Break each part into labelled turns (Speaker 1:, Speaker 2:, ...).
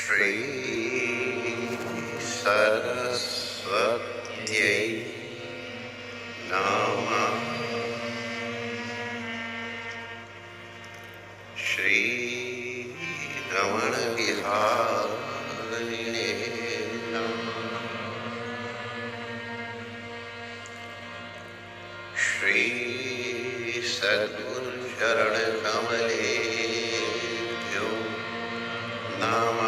Speaker 1: श्रीसरस्वत्यै नमः। श्रीरमणविहारिणे नमः। श्रीसद्गुरुचरणकमलेभ्यो नमः।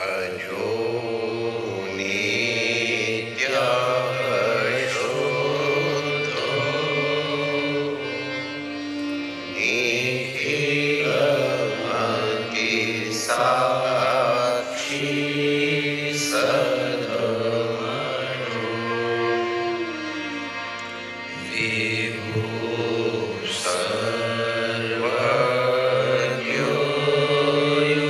Speaker 1: अजो नित्याशुद्धो निखिलमतिसाक्षी सद्गुणो विभो सर्वज्ञो यो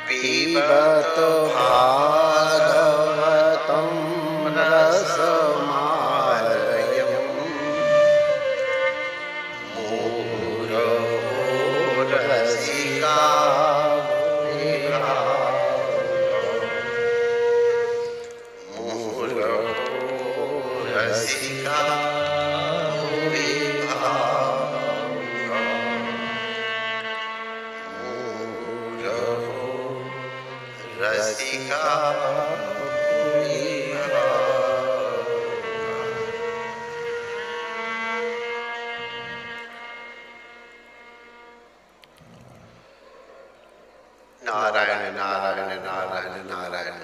Speaker 2: पिबत भागवतं रसमालयम् मुहुरहो रसिका मुहुरहो रसिका रसिका नारायण नारायण नारायण नारायण।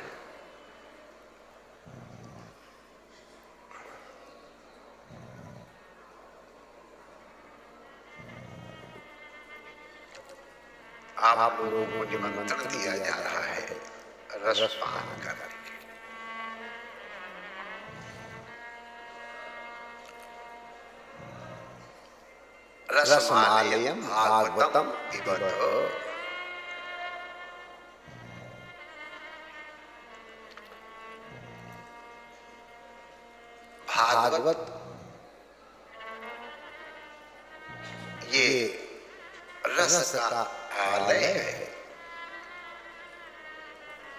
Speaker 2: आप लोगों को निमंत्रण दिया जा रहा है रसपान करके। रसमालयम भागवतम पिबत। भागवत ये रस का आलय है,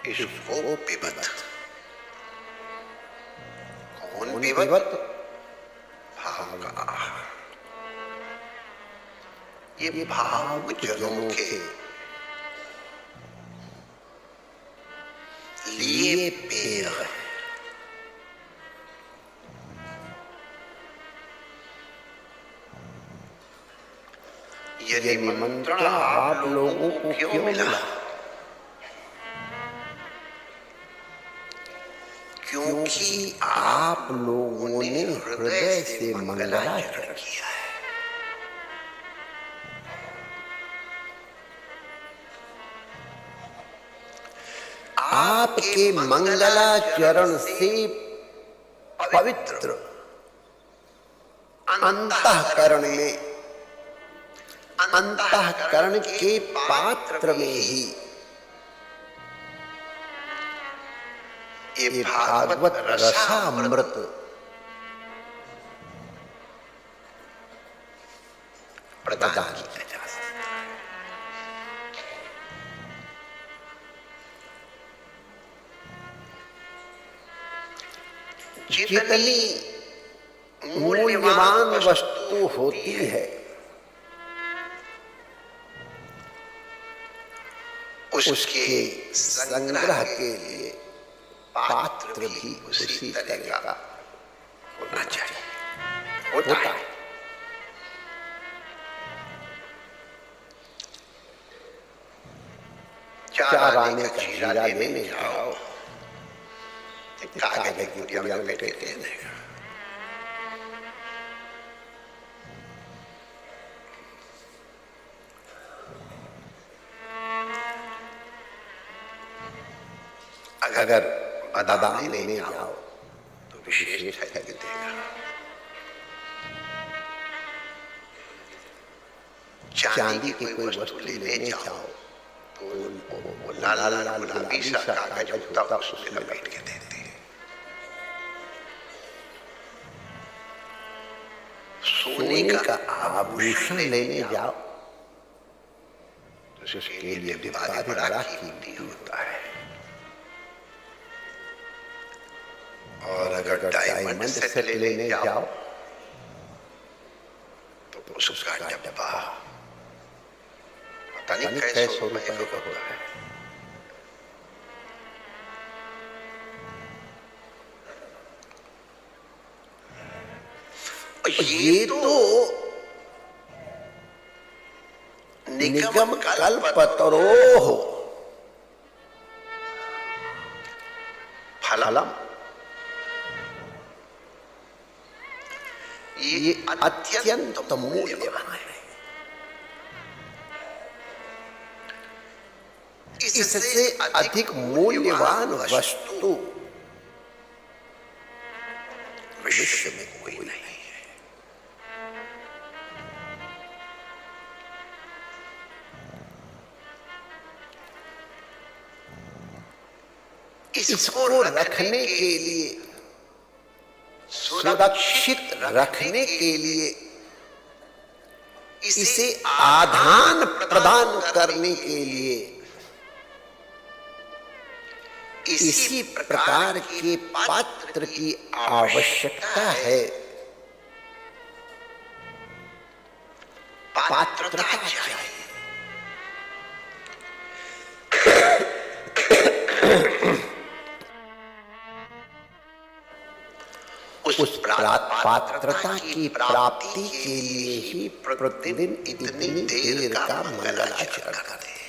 Speaker 2: इसको पिबत। कौन पिबत? भाव का आहार। ये भाव जनों के लिए पेय है। ये निमंत्रण आप लोगों को क्यों मिला? क्योंकि आप लोगों ने हृदय से मंगलाचरण किया है। आपके मंगलाचरण से पवित्र अंतःकरण में, अंतःकरण के पात्र में ही ये भागवत रसामृत प्रदान किया जा सकता है। जितनी मूल्यवान वस्तु होती है उसके संग्रह के लिए पात्र भी उसी तरह का होना चाहिए, होता है। चार आने का हीरा लेने जाओ, कागज की पुड़िया में लपेट के देगा। अगर बादाम लेने जाओ तो विशेष है कि देगा। चांदी की कोई वस्तु लेने जाओ तो वो लाल लाल गुलाबी सा कागज होता है, उसमें लपेट के देते हैं। सोने का आभूषण लेने जाओ तो उसके लिए डिब्बा भी बड़ा कीमती होता है। और अगर डायमंड सेट लेने जाओ तो उसका डब्बा पता नहीं कैसे रुपए का होता है। ये तो निगम कल्पतरोः फलम, ये अत्यंत मूल्यवान है। इससे अधिक मूल्यवान वस्तु विश्व में कोई नहीं है। इसको रखने के लिए, सुरक्षित रखने के लिए, इसे आधान प्रदान करने के लिए इसी प्रकार के पात्र की आवश्यकता है। पात्रता चाहिए। उस पात्रता की प्राप्ति के लिए ही प्रतिदिन इतनी देर का मंगलाचरण करें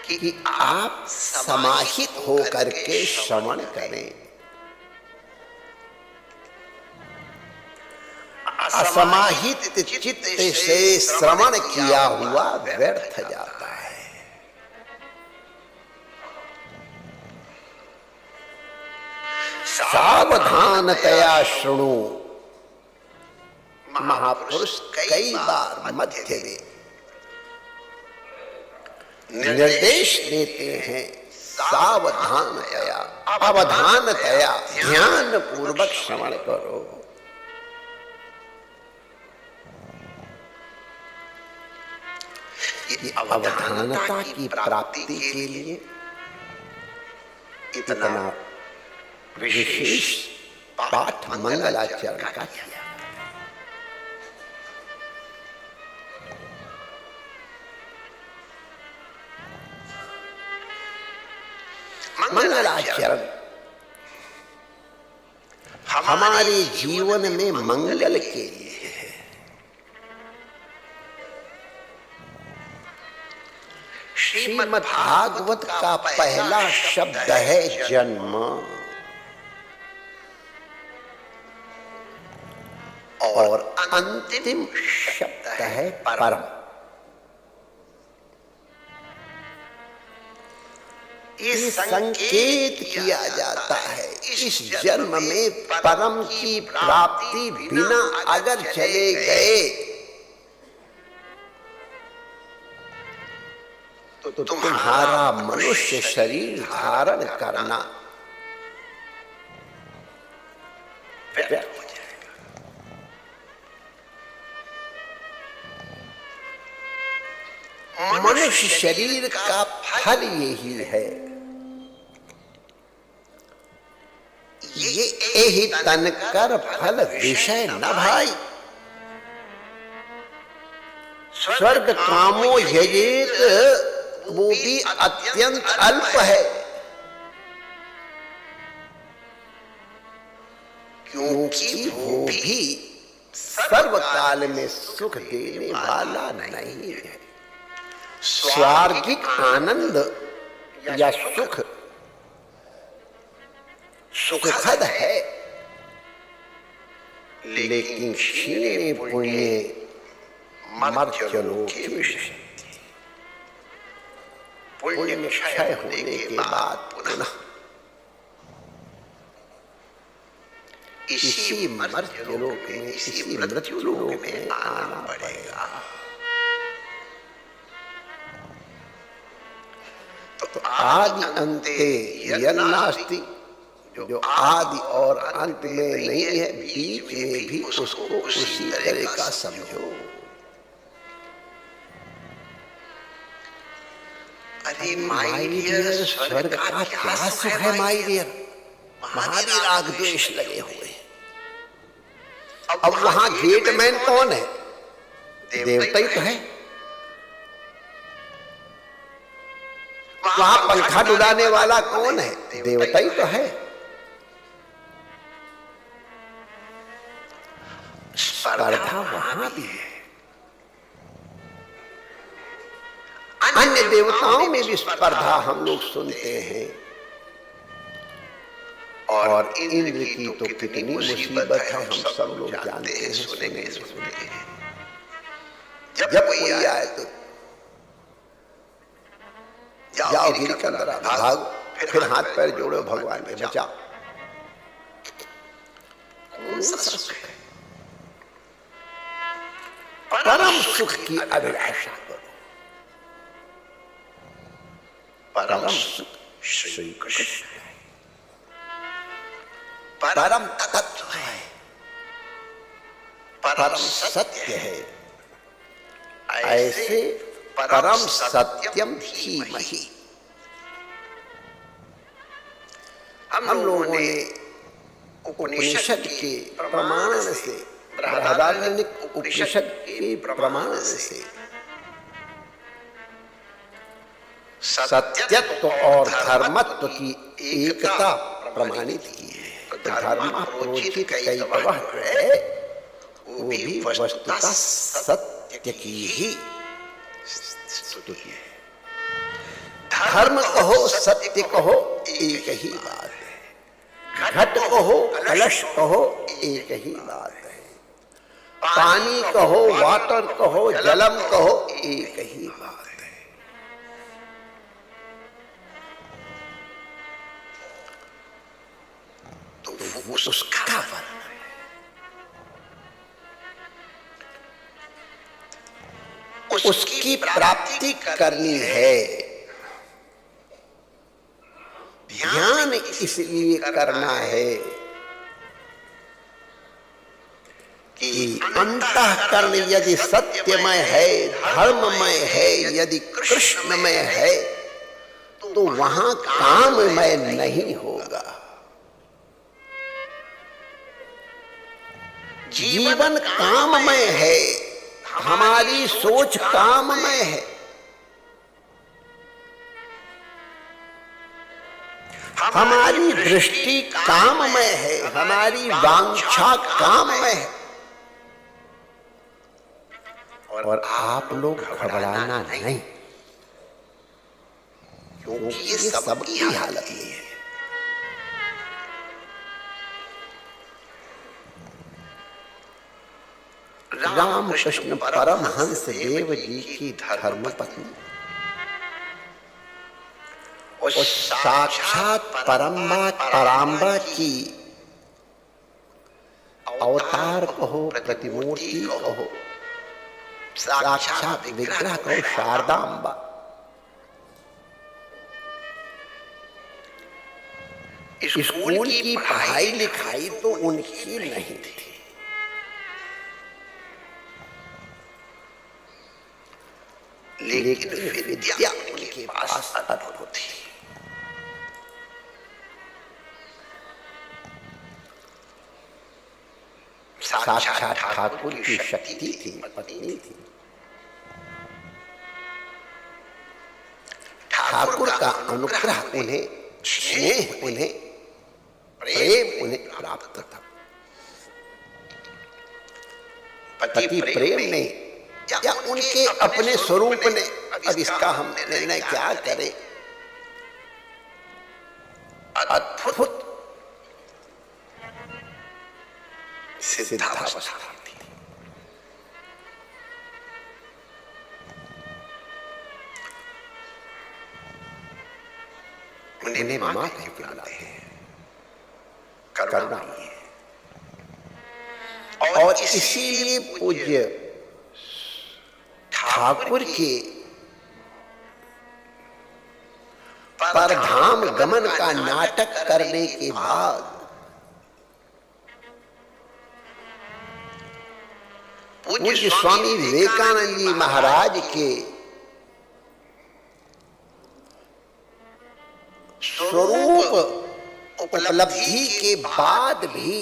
Speaker 2: कि आप समाहित होकर के श्रवण करें। असमाहित चित्त से श्रवण किया हुआ व्यर्थ जाता है। सावधानतया शृणु। महापुरुष कई बार मध्य में निर्देश देते हैं, सावधानतया, अवधानतया, ध्यान पूर्वक श्रवण करो। अवधानता की प्राप्ति के लिए इतना विशेष पाठ मंगलाचरण का किया। मंगलाचरण हमारे जीवन में मंगल के लिए है। श्री श्रीमद् भागवत का पहला शब्द है जन्म और अंतिम शब्द है परम। ये संकेत किया जाता है इस जन्म में परम की प्राप्ति बिना अगर चले गए तो तुम्हारा मनुष्य शरीर धारण करना व्यर्थ हो जाएगा। मनुष्य शरीर का फल यही है, ये ही तन कर फल विषय न भाई। स्वर्ग कामो यजेत वो भी अत्यंत अल्प है, क्योंकि वो भी सर्वकाल में सुख देने वाला नहीं है। स्वार्गिक आनंद या सुख सुखद है, लेकिन क्षीणे पुण्य मर्त्यलोक की विशेषता। पुण्य क्षय होने के बाद पुनः इसी मर्त्यलोक में, इसी मृत्युलोक में आना पड़ेगा। तो आदि अंते यन्नास्ति, जो आदि और अंत में नहीं है, बीच में भी उसको उसी तरह का समझो। अरे माय डियर, स्वर्ग का क्या सुख है माय डियर। महावीर राग द्वेष लगे हुए। अब वहां गेटमैन कौन है? देवता ही तो है। वहां पंखा डुलाने वाला कौन है? देवता ही तो है। स्पर्धा वहां भी है। अन्य देवताओं में भी स्पर्धा हम लोग सुनते हैं, और इंद्र की तो कितनी मुसीबत है हम सब लोग जानते हैं, सुने हैं। जब कोई आए तो जाओ गिरी कंदरा, भागो, फिर हाथ पैर जोड़ो, भगवान के बचाओ। कौन सा सुख है? परम सुख की अभिलाषा करो। परम सुख श्री कृष्ण है, परम तत्व है, परम सत्य है। ऐसे परम सत्यम धीमहि हम लोगों ने उपनिषद के प्रमाण से, बृहदारण्यक उपनिषद के प्रमाण से सत्यत्व और धर्मत्व की एकता प्रमाणित की है। धर्म प्रोचित कैतवः है, वो भी वस्तुतः सत्य की ही स्तुति है। धर्म कहो, सत्य कहो, एक ही बात है। घट कहो, कलश कहो, एक ही बात है। पानी कहो, वाटर कहो, जलम कहो, एक ही बात है। तो वो उसका वर्णन है। उसकी प्राप्ति करनी है। ध्यान इसलिए करना है कि अंतःकरण यदि सत्यमय है, धर्ममय है, यदि कृष्णमय है, तो वहां काममय नहीं होगा। जीवन काममय है, हमारी सोच काममय है, हमारी दृष्टि काममय है, हमारी वांछा काममय है। और आप लोग घबराना नहीं। क्योंकि ये सबकी हालत में है। रामकृष्ण परमहंस देव जी की धर्मपत्नी और साक्षात पराम्बा की अवतार कहो, प्रतिमूर्ति कहो, साक्षात विग्रह कहो, शारदाम्बा, स्कूल की पढ़ाई लिखाई तो उनकी नहीं थी, लेकिन विद्या उनके पास अद्भुत थी। साक्षात ठाकुर की शक्ति थी, पत्नी थी। ठाकुर का अनुग्रह उन्हें, स्नेह उन्हें, प्रेम उन्हें प्राप्त था। पति प्रेम ने या उनके अपने स्वरूप ने, अब इसका हम निर्णय क्या करें, अद्भुत सिद्धावस्था थी। उन्हें मां कह के बुलाते हैं, करुणा है। और इसीलिए पूज्य ठाकुर के परधाम गमन का नाटक करने के बाद पूज्य स्वामी विवेकानंद जी महाराज के स्वरूप उपलब्धि के बाद भी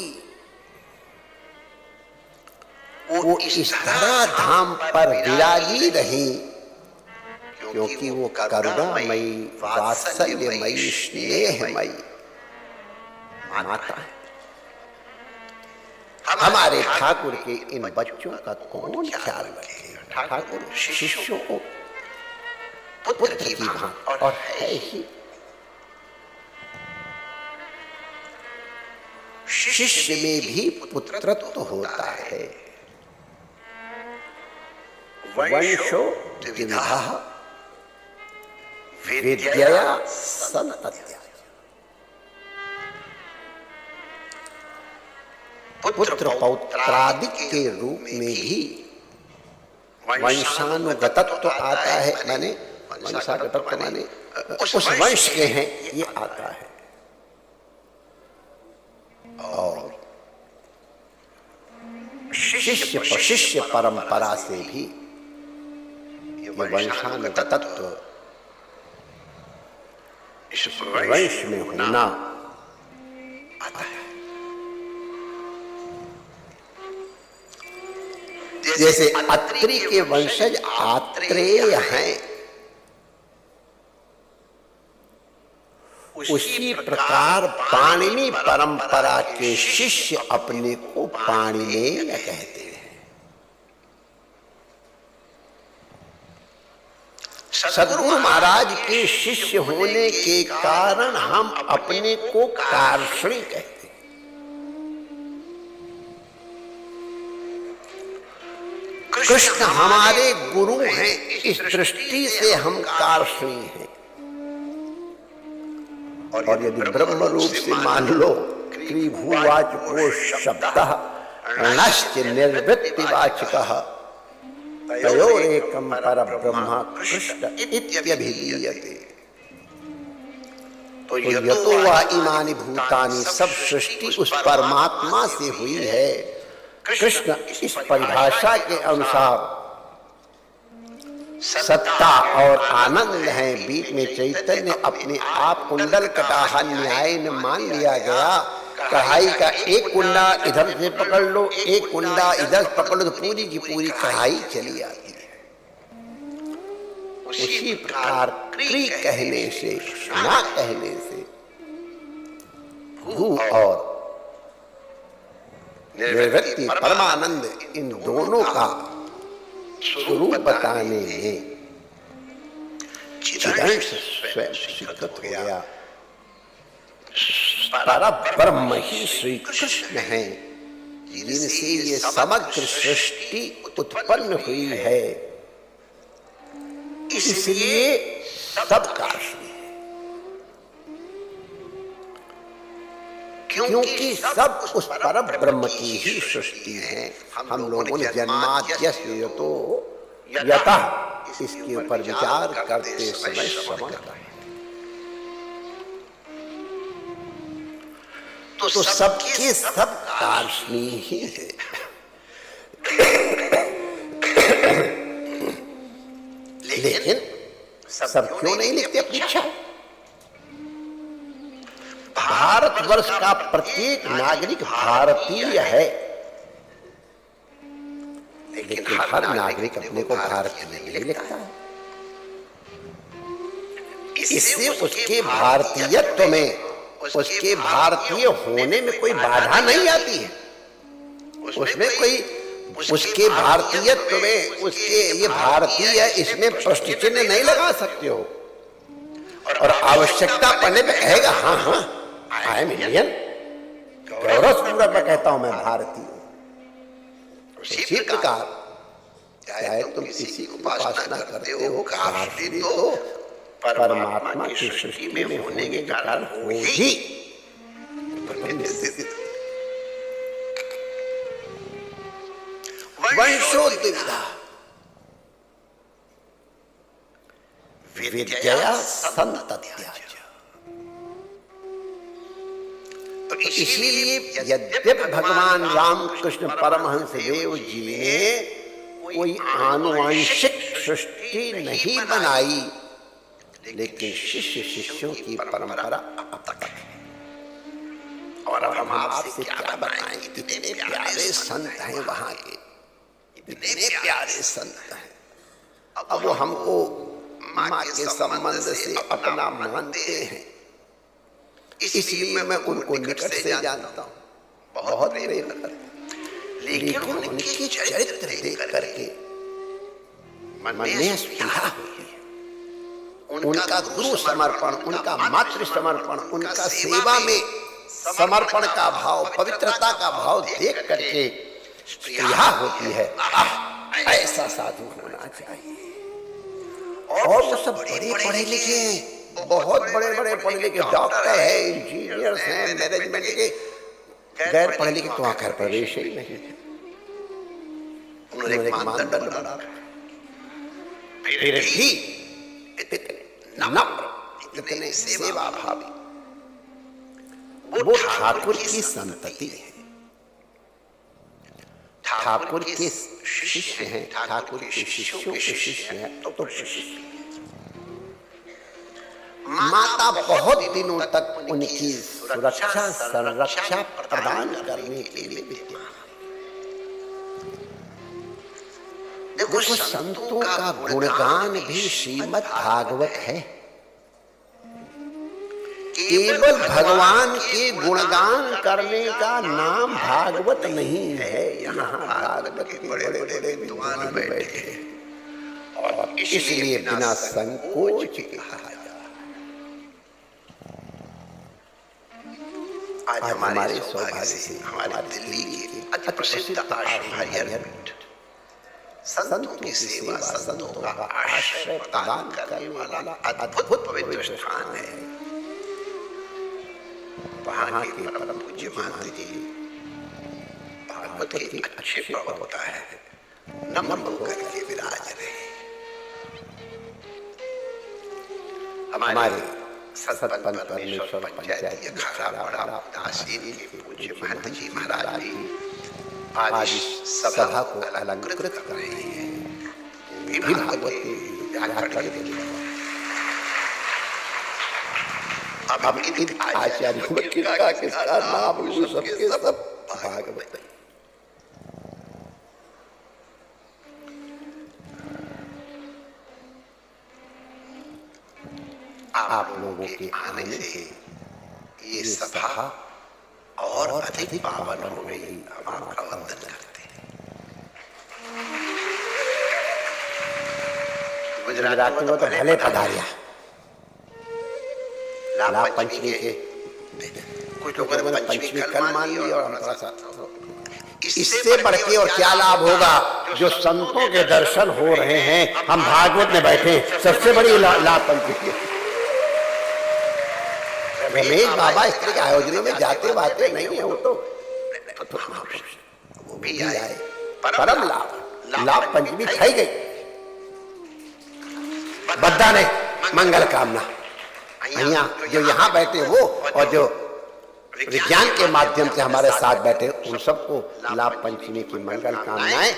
Speaker 2: वो इस धराधाम पर विराजी रही, क्योंकि वो करुणामयी, वात्सल्यमयी, स्नेहमयी माता है। हमारे ठाकुर के इन बच्चों का कौन ख्याल रखेगा? ठाकुर शिष्यों को पुत्र की भांति, और है ही। शिष्य में भी पुत्रत्व होता है। वंशो द्विविधः विद्यया संतत्या। पुत्र पौत्रादिक के रूप में भी वंशानुगतत्व आता है, माने वंशागतत्व माने उस वंश के हैं, ये आता है। और शिष्य परंपरा से भी ये वंशानुगतत्व, वंश में होना आता है। जैसे अत्रि के वंशज आत्रेय हैं, उसी प्रकार पाणिनि परंपरा के शिष्य अपने को पाणिनेय कहते हैं। सद्गुरु महाराज के शिष्य होने के कारण हम अपने को कार्षणी कहते हैं। कृष्ण हमारे गुरु हैं, इस दृष्टि से हम कार्षणी हैं। और यदि ब्रह्म रूप से मान लो, त्रिभुवाच को शब्दः णश्च निर्वृत्तिवाचकः तयोरेकं परब्रह्म कृष्ण इत्यभिधीयते। तो यतो वा इमानि भूतानि, सब सृष्टि उस परमात्मा से हुई है। कृष्ण इस परिभाषा के अनुसार सत्ता और आनंद है। बीच में चैतन्य अपने आप कुंडल कटाहा न्याय न मान लिया गया। कढ़ाई का एक कुंडा इधर से पकड़ लो, एक कुंडा इधर पकड़ लो, तो पूरी की पूरी कढ़ाई चली आती है। उसी प्रकार क्री कहने से, ना कहने से भू और निर्वृत्ति परमानंद, इन दोनों का स्वरूप बताने में सच्चिदानंद से स्वयं स्वीकृत हो गया। पर ब्रह्म ही श्री कृष्ण है, जिनसे ये समग्र सृष्टि उत्पन्न हुई है, इसलिए सब काशी है। क्योंकि सब उस पर ब्रह्म की ही सृष्टि है। हम लोगों ने जन्माद्यस्य तो यतः इसके ऊपर विचार करते समय श्रवण करें तो सबके सब काशनी ही है। लेकिन सब क्यों नहीं लिखते अपनी इच्छा? भारतवर्ष का प्रत्येक नागरिक भारतीय है, लेकिन हर नागरिक अपने को भारतीय नहीं लिखता है। इससे उसके भारतीयत्व में, उसके भारतीय होने में कोई बाधा नहीं आती है। उसमें कोई, उसके भारतीयत्व में, उसके ये भारतीय है, इसमें प्रश्न चिन्ह नहीं लगा सकते हो। और आवश्यकता पड़ने पे कहेगा हाँ हाँ आई एम इंडियन, गौरवपूर्वक मैं कहता हूं मैं भारतीय हूं। इसी प्रकार चाहे तुम किसी को उपासना करते हो, काशी तो परमात्मा की सृष्टि में होने के कारण हो ही। वंशोद्विधा विद्या संतत्या। तो इसीलिए यद्यपि भगवान रामकृष्ण परमहंस देव जी ने कोई आनुवंशिक सृष्टि नहीं बनाई, लेकिन शिष्य शिष्यों की परंपरा अब तक है। और अब हम आपसे क्या बताएं, इतने प्यारे संत हैं वहां के, इतने प्यारे संत हैं। अब वो हमको माँ के संबंध से अपना मानते हैं, इसलिए मैं उनको निकट से जानता हूँ, बहुत प्रेम करता हूँ। लेकिन उनके चरित्र देख करके मन में स्पृहा हुई है। उनका गुरु समर्पण, उनका मातृ समर्पण, उनका सेवा में समर्पण का भाव, पवित्रता का भाव देख करके स्पृहा होती है। ऐसा साधु होना चाहिए। और वो सब बड़े पढ़े लिखे हैं, बहुत बड़े बड़े पढ़े लिखे डॉक्टर है, इंजीनियर्स हैं, मैनेजमेंट के। गैर पढ़े लिखे तो आखिर प्रवेश ही नहीं है। उन्होंने एक मानदंड बना, फिर भी इतने नम्र, इतने सेवा भावी। वो ठाकुर की संतति है, ठाकुर के शिष्य हैं, ठाकुर के शिष्यों के शिष्य हैं। तो शिष्य माता बहुत दिनों तक उनकी सुरक्षा संरक्षा प्रदान करने के लिए विद्यमान। देखो संतों का गुणगान भी श्रीमद् भागवत है। केवल भगवान के गुणगान करने का नाम भागवत नहीं है। यहाँ भागवत के बड़े बड़े विद्वान बैठे हैं और इसलिए बिना संकोच के कहा जाए। आज हमारे सौभाग्य से हमारे दिल्ली के अति प्रसिद्ध आश्रम हरिहर संतों की सेवा, संतों का आश्रय प्रदान करने वाला अद्भुत पवित्र स्थान है। वहाँ के परम पूज्य महंत जी भागवत के अच्छे प्रवक्ता है, नम्र होकर के विराज रहे। हमारे सतपंथ परमेश्वर पंचायती अखाड़ा बड़ा उदासीन के पूज्य महंत जी महाराज जी आज सभा को अलंकृत कर रहे हैं। भागवत के व्याकरण के अब इन आचार्यों की कृपा के साथ महापुरुषों सबके सब भागवत है। आप लोगों के आने से ये सभा और अधिक पावन हो गई। हम आपका वंदन करते हैं। गुजरात में तो भले पधारिया, लाभ पंचमी के कुछ लोगों ने पंचमी कल मान ली और हम थोड़ा सा इससे बढ़ के और क्या लाभ होगा जो संतों के दर्शन हो रहे हैं, हम भागवत में बैठे, सबसे बड़ी लाभ पंचमी। रमेश बाबा इस तरह के आयोजनों में जाते बाते नहीं है, वो तो वो भी आए, परम लाभ पंचमी खाई गई। बद्दा ने मंगल कामना जो यहाँ बैठे वो और जो विज्ञान के माध्यम से हमारे साथ बैठे उन सबको लाभ पंचमी की मंगल कामनाएं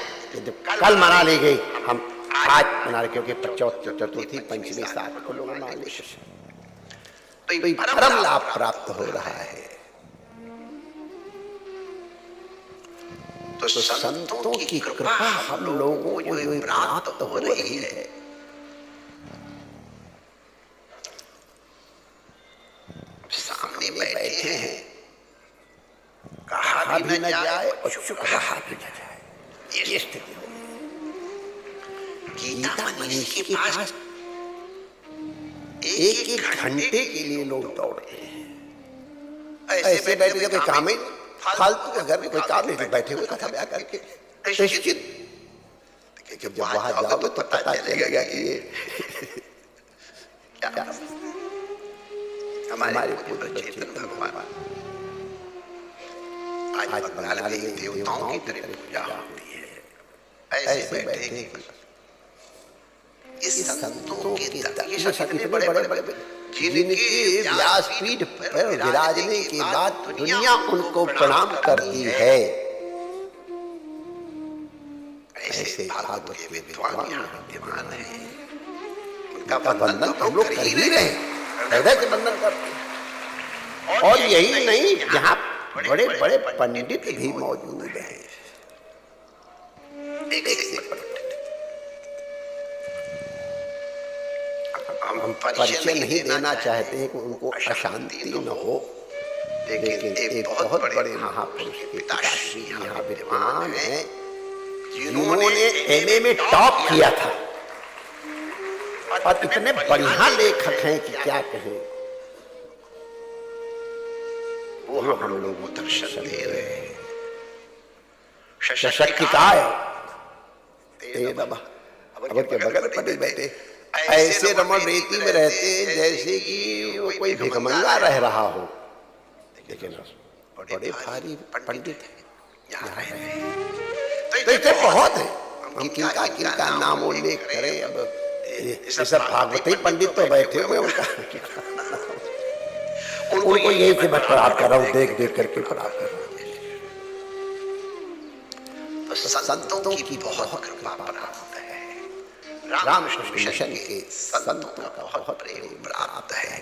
Speaker 2: कल मना ली गई, हम आज मना रहे क्योंकि चतुर्थी पंचमी साथ को लोग मना ले, तो परम लाभ प्राप्त हो रहा है। तो संतों की कृपा हम लोगों को जो प्राप्त हो रही है, सामने बैठे हैं, कहा भी न जाए और चुप रहा भी न जाए, ये स्थिति हो गई। गीता मनीष के पास एक घंटे के लिए लोग दौड़ते हैं, ऐसे बैठे जब कोई काम ही फालतू के घर में कोई काम नहीं, बैठे हुए कथा ब्याह करके जब वहां जाओगे तो पता चलेगा कि ये क्या हमारे पूर्ण चेतन भगवान आज बंगाल में देवताओं की तरह पूजा होती है, ऐसे बैठे इस संतों के इतने बड़े जिनके व्यासपीठ पर विराजने के बाद दुनिया उनको प्रणाम करती है, ऐसे भागवत के विद्वान विद्यमान है, उनका वंदन तो हम लोग कर ही रहे हैं, हृदय से वंदन करते हैं। और यही नहीं, जहां बड़े बड़े पंडित भी मौजूद हैं, एक से हम परिचय नहीं देना चाहते हैं कि उनको अशांति न हो, लेकिन एक बहुत बड़े महापुरुष के पिताश्री यहाँ विद्वान हैं जिन्होंने एमए में टॉप किया था और इतने बढ़िया लेखक हैं कि क्या कहें, वो हम लोग को दर्शन दे रहे हैं। सशक्तिकाय अब के बगल पंडित बैठे ऐसे रमण रेती में रहते जैसे कि वो कोई भिखमंगा रह रहा हो, लेकिन बड़े भारी पंडित हैं, तो इतने बहुत है, हम किनका किनका नाम उल्लेख करें। अब सब भागवती पंडित तो बैठे हुए, उनको यही से मैं प्राप्त कर रहा हूँ, देख देख करके प्राप्त कर रहा हूँ। तो संतों की बहुत कृपा प्राप्त है, रामकृष्ण मिशन के संतों का बहुत प्रेम प्राप्त है।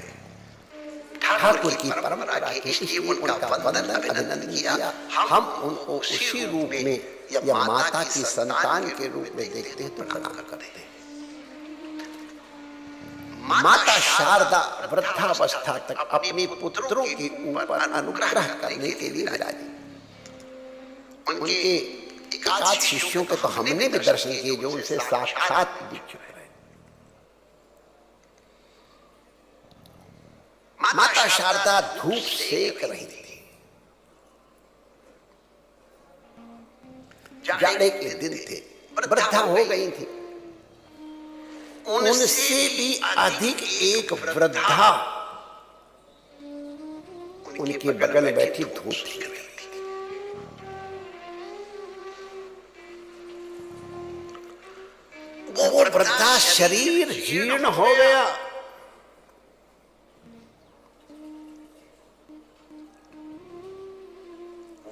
Speaker 2: ठाकुर की परंपरा के इसलिए उनका वंदन अभिनंदन किया, हम उनको उसी रूप में या माता की संतान के रूप में देखते हैं तो प्रणाम करते हैं। माता शारदा वृद्धावस्था तक अपने पुत्रों के ऊपर अनुग्रह करने के लिए विराजी। उनके एकाध शिष्यों के तो हमने भी दर्शन किए जो उनसे साक्षात दिख चुके हैं। माता शारदा धूप सेक रही थी, जाड़े के दिन थे, वृद्धा हो गई थी, उनसे भी अधिक एक वृद्धा उनके बगल में बैठी धूप सेक रही थी। वो वृद्धा शरीर जीर्ण हो गया,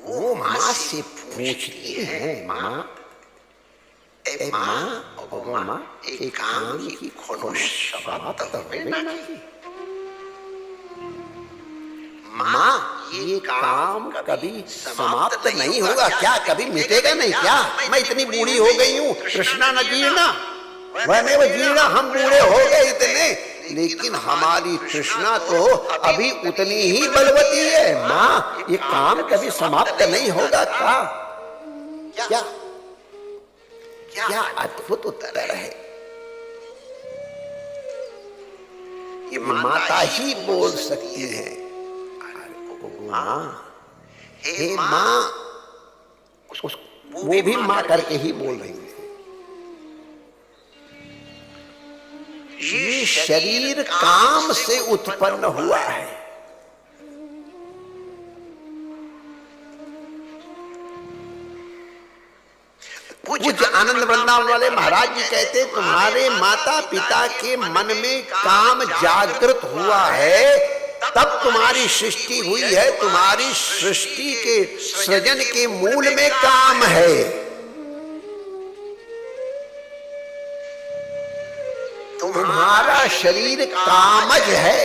Speaker 2: वो माँ से पूछती है, माँ एक काम की खोज समाप्त हो गई। माँ ये काम कभी समाप्त नहीं होगा क्या, कभी मिटेगा नहीं क्या? मैं इतनी बूढ़ी हो गई हूँ, कृष्णा न जीर्णा वह वो जीर्णा, हम बूढ़े हो गए इतने, लेकिन हमारी तृष्णा तो अभी उतनी ही बलवती है। माँ ये काम कभी समाप्त नहीं होगा क्या? क्या क्या अद्भुत उत्तर है। ये माता ही बोल सकती है। माँ, हे माँ, वो भी माँ करके ही बोल रही है। ये शरीर काम से उत्पन्न हुआ है। पूज्य आनंद वृंदावन वाले महाराज जी कहते, तुम्हारे माता पिता के मन में काम जागृत हुआ है, तब तुम्हारी सृष्टि हुई है। तुम्हारी सृष्टि के सृजन के मूल में काम है। तुम्हारा शरीर कामज है।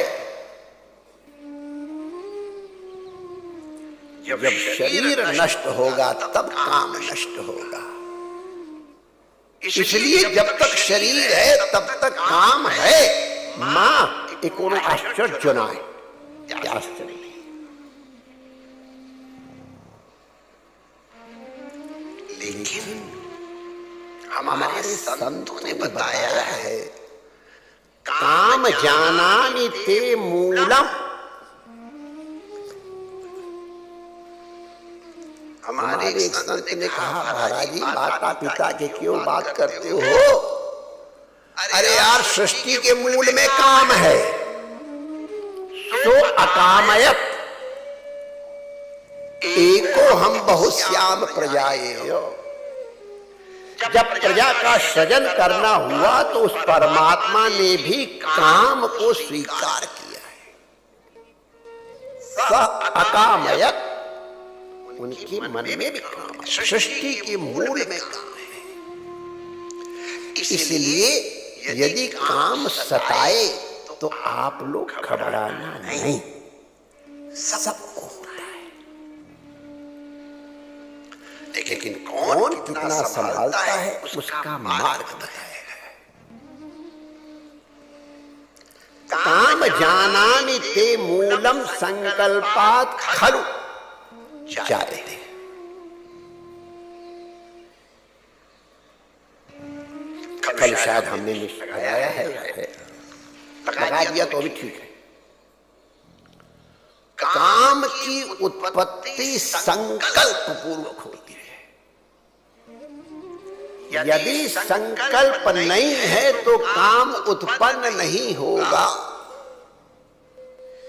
Speaker 2: जब शरीर नष्ट होगा तब काम नष्ट होगा। इसलिए जब तक शरीर है तब तक काम है। माँ एक आश्चर्य ना है, क्या आश्चर्य। लेकिन हमारे संतों ने बताया है, काम जानामि ते मूलम। हमारे एक संत ने कहा, महाराज जी माता पिता के क्यों बात करते हो? अरे यार, सृष्टि के मूल में काम है। सो अकामयत एको हम बहुश्याम प्रजाए। जब प्रजा का सृजन करना हुआ तो उस परमात्मा ने भी काम को स्वीकार किया है। स अकामयत, उनके मन में भी काम है, सृष्टि के मूल में काम है। इसलिए यदि काम सताए तो आप लोग घबराना नहीं, सबको होता है। लेकिन कौन कितना संभालता है उसका मार्ग बताया है। काम जानामि ते मूलम संकल्पात खलु जाते। कल शायद हमने लगाया है, लगा दिया तो भी ठीक है। काम की उत्पत्ति संकल्प पूर्वक होती है। यदि संकल्प नहीं है तो काम उत्पन्न नहीं होगा।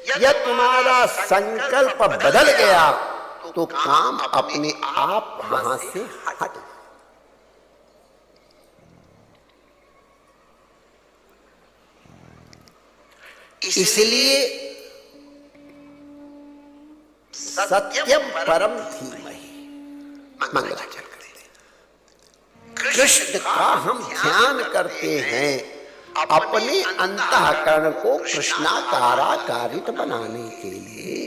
Speaker 2: यदि तुम्हारा संकल्प बदल गया तो काम अपने आप वहां से हट। इसलिए सत्यम परम धीमहि मंगलाचरण करते हैं। कृष्ण का हम ध्यान करते हैं अपने अंतःकरण को कृष्णाकाराकारित बनाने के लिए।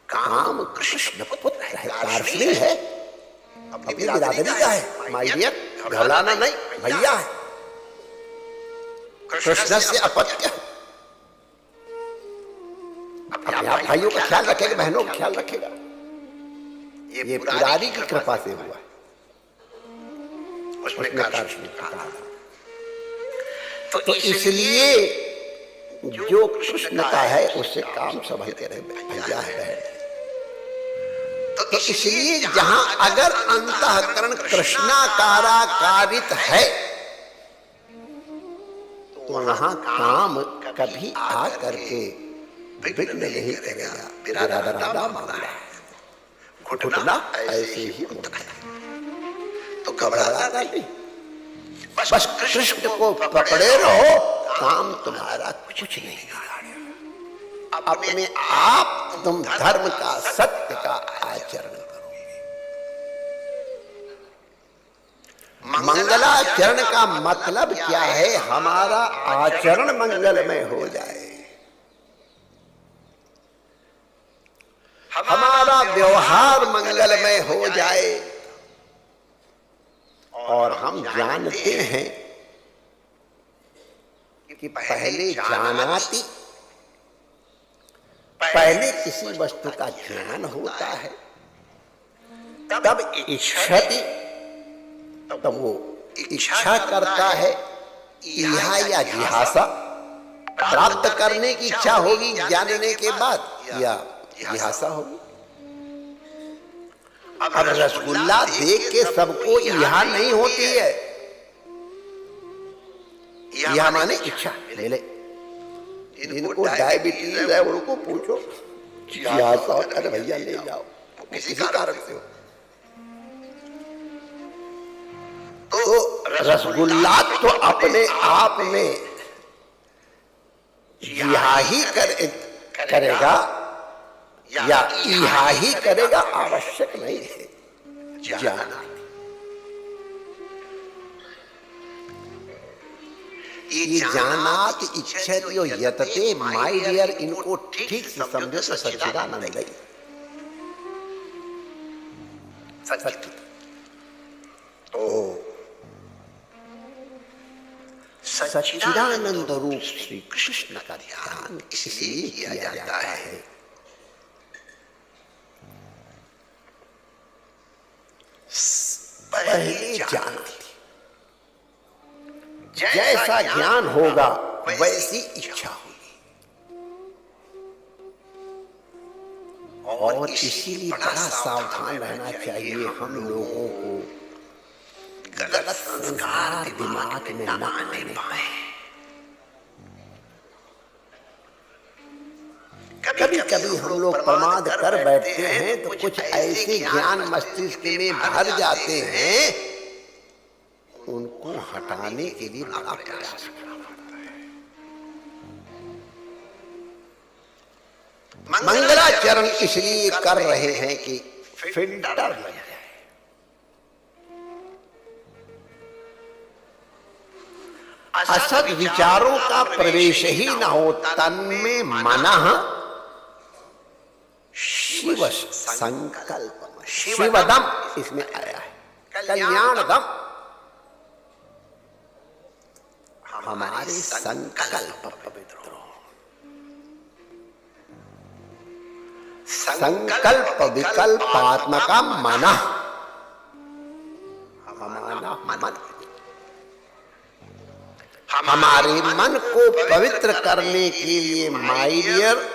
Speaker 2: काम कृष्ण पुत्र है, कार्ष्णी है, अपनी बिरादरी का है। माय डियर, घबराना नहीं, भैया है। कृष्ण से अपत्य, अपने आप भाइयों का ख्याल रखेगा, बहनों का ख्याल रखेगा। ये पुरारी की कृपा से हुआ। उसमें कार्ष्णी कहा। तो इसलिए जो कृष्ण का है उससे काम संभलते रहे, भैया है। तो इसलिए जहां अगर अंतःकरण कृष्णाकाराकारित है तो वहां काम कभी आ करके विघ्न नहीं करेगा। राधा मामला घुटना ऐसे ही तो घबराना नहीं, बस कृष्ण को पकड़े रहो, काम तुम्हारा कुछ नहीं बिगाड़ेगा। अपने आप तुम धर्म का, सत्य का आचरण करोगे। मंगलाचरण का मतलब क्या है? हमारा आचरण मंगलमय हो जाए, हमारा व्यवहार मंगलमय हो जाए। और हम जानते हैं कि पहले जानाति, पहले किसी वस्तु का ज्ञान होता है, तब इच्छति, तब वो इच्छा करता है, इहा या जिहासा प्राप्त करने की इच्छा होगी जानने के बाद, या जिहासा होगी। अब रसगुल्ला देख के सबको इहा नहीं होती है। इहा माने इच्छा मिले। जिनको डायबिटीज है उनको पूछो जिहासा, अरे भैया ले जाओ, किसी कारण से हो। तो रसगुल्ला तो अपने आप में जिहा ही करेगा या इहा ही करेगा, आवश्यक नहीं है जाना। ये जानात इच्छित यो यतते, माय डियर, इनको ठीक से समझो तो सच्चिदानंद है। सच्चिदानंद रूप श्री कृष्ण का ध्यान इसलिए किया जाता है पहले जाना। जैसा ज्ञान होगा वैसी इच्छा होगी, और इसीलिए बड़ा सावधान रहना चाहिए हम लोगों को गलत संस्कार दिमाग में न आने पाए। कभी कभी हम लोग प्रमाद कर बैठते हैं तो कुछ ऐसे ज्ञान मस्तिष्क में भर जाते हैं, उनको हटाने के लिए बड़ा प्रयास करना पड़ता है। मंगलाचरण इसलिए कर रहे हैं कि फिल्टर लग जाए। असत विचारों का प्रवेश ही न हो तन में मनः शिव संकल्प, शिवदम इसमें आया है, कल्याणदम हमारे संकल्प पवित्र हो। संकल्प विकल्पात्मका मनः, हमारा मन, हमारे मन को पवित्र करने के लिए माय डियर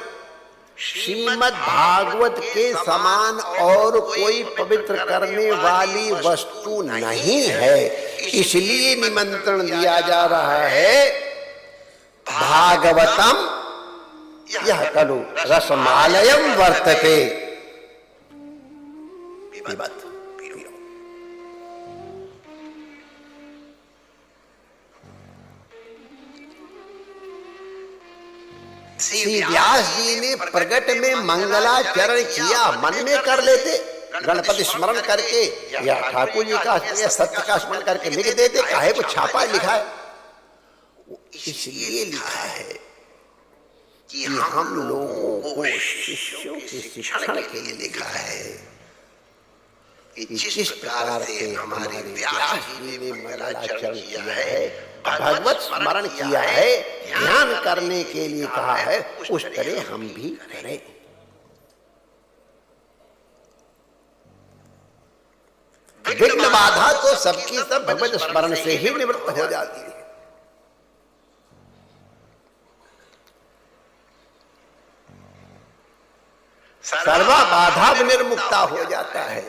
Speaker 2: श्रीमद् भागवत के समान और कोई पवित्र करने वाली वस्तु नहीं है। इसलिए निमंत्रण दिया जा रहा है, भागवतम यह खलु रसमालयम वर्तते पिबत। श्री व्यास जी ने प्रगट में मंगलाचरण किया, मन में कर लेते, गणपति स्मरण करके या ठाकुर जी का या सत्य का स्मरण करके लिख देते। काहे को छापा लिखा है? इसलिए लिखा है कि हम लोगों को शिष्यों के शिक्षण के लिए लिखा है कि जिस प्रकार से हमारे व्यास जी ने मंगलाचरण किया है, भगवत स्मरण किया है, ध्यान करने के लिए कहा है, उस तरह हम भी करें। विघ्न बाधा तो सबकी सब भगवत स्मरण से ही निवृत्त हो जाती है। सर्वा बाधा विनिर्मुक्ता हो जाता है।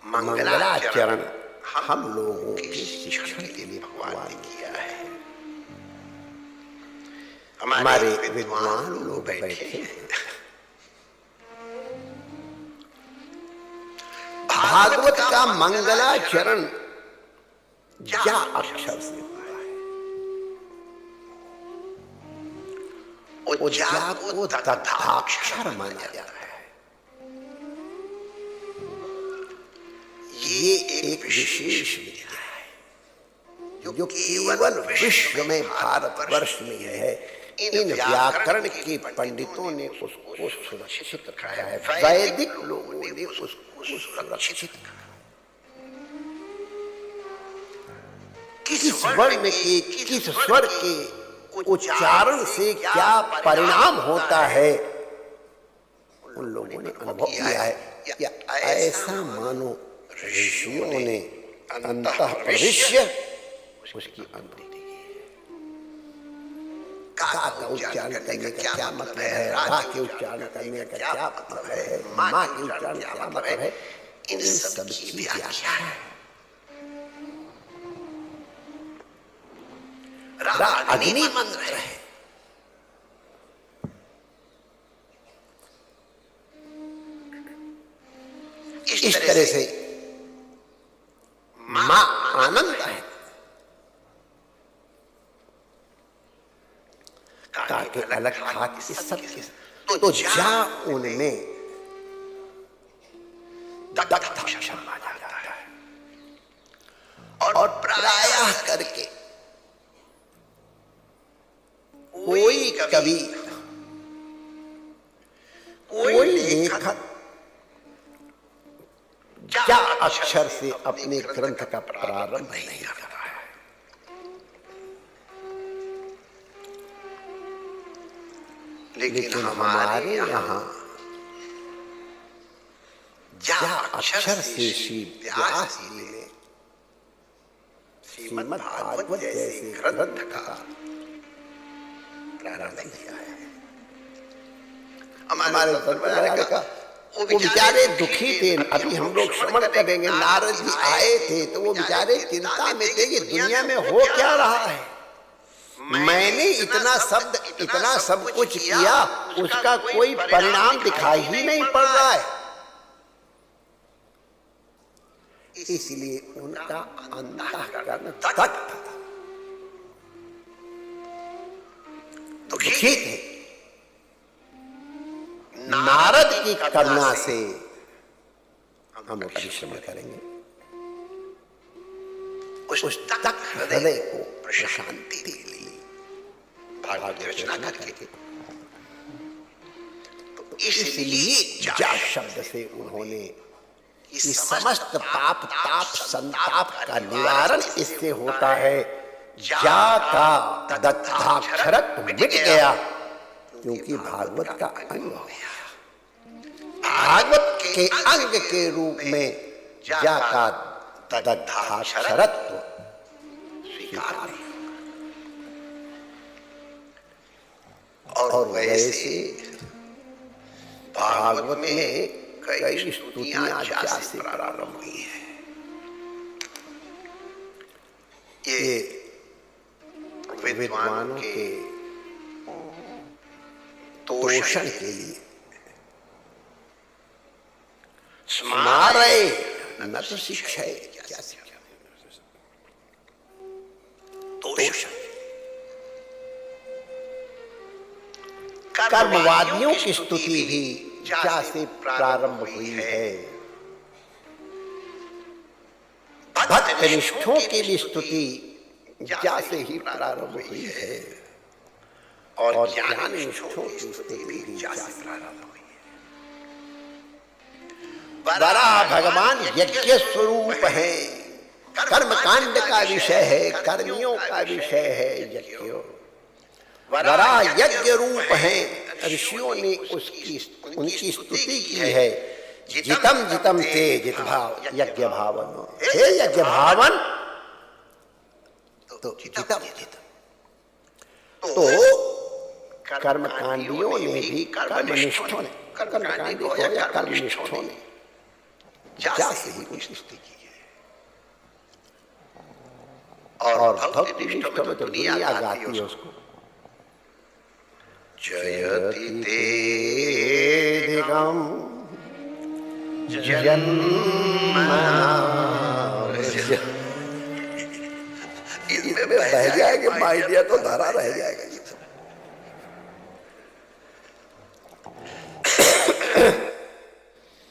Speaker 2: मंगलाचरण हम लोगों के शिक्षण के लिए भगवान ने किया है। हमारे विद्वान लोग बैठे हैं, भागवत का मंगलाचरण जा अक्षर से हुआ है। वो जा को तथाक्षर माना जाता है। ये एक विशेष विद्या है जो केवल विश्व में भारतवर्ष में है। इन व्याकरण के पंडितों ने उसको सुरक्षित रखा है, वैदिक लोगों ने उसको सुरक्षित रखा। किस वर्ण के किस स्वर के उच्चारण से क्या परिणाम होता है, उन लोगों ने अनुभव किया है। या ऐसा मानो ऋषियों ने अंतः प्रविश्य उसकी अनुभूति की। का उच्चारण करने का क्या मतलब है, रा के उच्चारण करने का क्या मतलब है, माँ के उच्चारण क्या मतलब है, इन सब की व्याख्या है। रा अग्नि मंत्र है। इस तरह से मां आनंद है। का के अलग खाक इस सब के तो जा उनमें दग्धाक्षर माना जाता है। और प्रायः करके कोई कवि, कोई लेखक जा अक्षर से अपने ग्रंथ का प्रारंभ नहीं करता है। लेकिन हमारे यहाँ जा अक्षर से श्री व्यास जी ने श्रीमद् भागवत जैसे ग्रंथ का प्रारंभ किया है। हमारे का वो बेचारे दुखी थे। अभी हम लोग श्रवण करेंगे, नारद जी आए थे तो वो बेचारे चिंता में थे कि दुनिया में हो क्या रहा है। मैंने इतना सब कुछ किया, उसका कोई परिणाम दिखाई ही नहीं पड़ रहा है। इसलिए उनका अंतःकरण तक दुखी थे। नारद की करुणा से हम परिश्रम करेंगे, उस तक हृदय को प्रशांति दे ली भागवत रचना करके। तो इसलिए जा शब्द से उन्होंने इस समस्त पाप ताप संताप का निवारण इससे होता है। जा का दग्धाक्षरत्व मिट गया क्योंकि भागवत का अंग हो गया। भागवत के अंग के रूप में जा का दग्धाक्षरत्व स्वीकार। और वैसे भागवत में कई स्तुतियां जा से प्रारंभ हुई है। ये विद्वानों के तोषण के लिए स्मारय न तो शिक्षय, क्या शिक्षा, तोषण। कर्मवादियों की स्तुति भी जा से प्रारंभ हुई है। भक्तनिष्ठों की भी स्तुति जा से ही प्रारंभ हुई है। और ज्ञानिष्ठों की स्तुति भी जा से प्रारंभ हुई है। वराह भगवान यज्ञ स्वरूप है, कर्म कांड का विषय है, कर्मियों का विषय है यज्ञ। वराह यज्ञ रूप है। ऋषियों ने उनकी स्तुति की है। जितम जितम ते जित भाव यज्ञ भावन, हे यज्ञ भावन। तो जितम तो कर्मकांडियों ने भी, कर्मनिष्ठों ने, कर्मकांडियों या कर्मनिष्ठों ने जा से ही उनकी स्तुति की है। और भक्ति निष्ठों में तो दुनिया गाती है उसको। जयति तेदिगम जन्मनावृज्य। इसमें बह जाएगा माई दिया तो धरा रह जाएगा।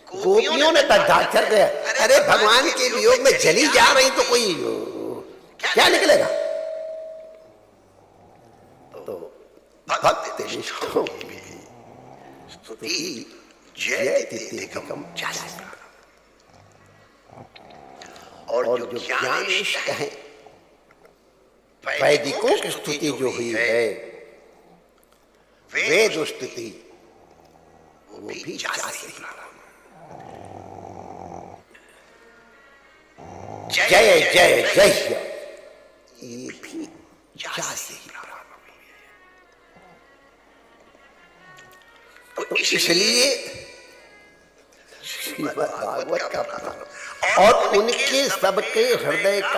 Speaker 2: गोपियों ने दग्धाक्षर दिया। अरे भगवान के वियोग में जली जा रही तो कोई क्या निकलेगा। तो भक्त निष्ठों की स्तुति जयति तेदिगम जन्मनावृज्य। और जो ज्ञानिष्ठ हैं, वैदिकों की स्तुति जो हुई है, वेद स्तुति, वो भी जा से ही जय जय जय ये भी जा से ही प्रारंभ हुई। तो इसलिए श्रीमद् भागवत का प्रारंभ और उनके सबके हृदय का